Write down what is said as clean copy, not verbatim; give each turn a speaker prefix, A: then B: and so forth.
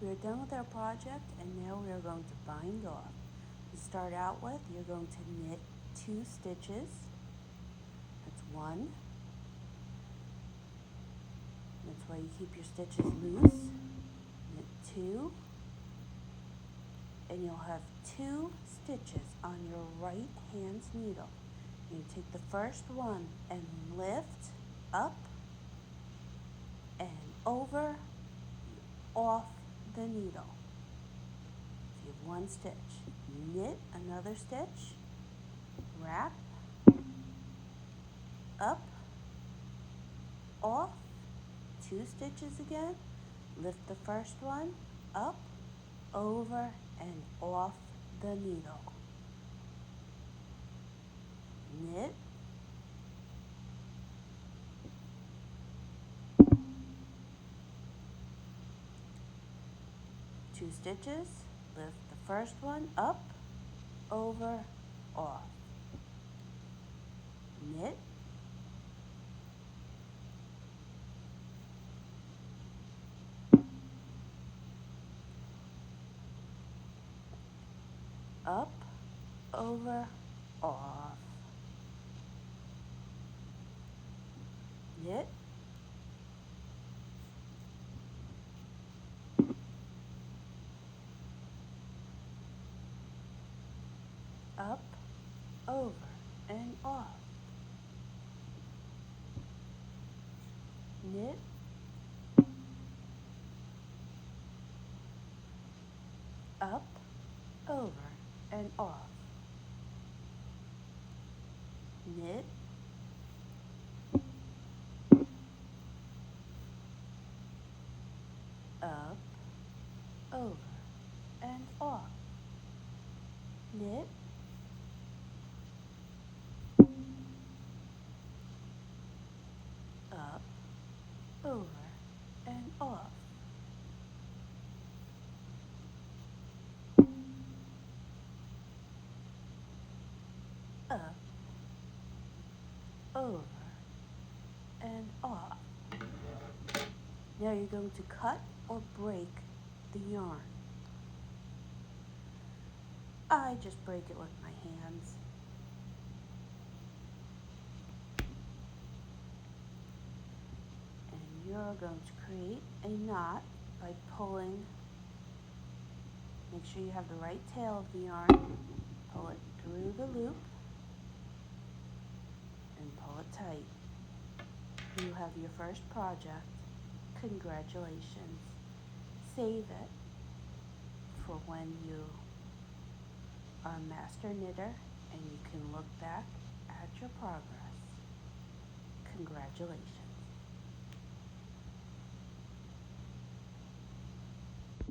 A: We're done with our project and now we are going to bind off. To start out with, you're going to knit 2 stitches. That's 1. That's why you keep your stitches loose. Knit 2. And you'll have 2 stitches on your right hand's needle. You take the first one and lift up and over, off the needle. So you have 1 stitch. Knit another stitch, wrap, up, off, 2 stitches again, lift the first one, up, over, and off the needle. Knit, 2 stitches, lift the first one, up, over, off. Knit, up, over, off. Knit, up, over, and off. Knit, up, over, and off. Knit, up, over, and off. Knit, up, over, and off. Up, over, and off. Now you're going to cut or break the yarn. I just break it with my hands. And you're going to create a knot by pulling. Make sure you have the right tail of the yarn. Pull it through the loop and pull it tight. You have your first project. Congratulations. Save it for when you are a master knitter and you can look back at your progress. Congratulations.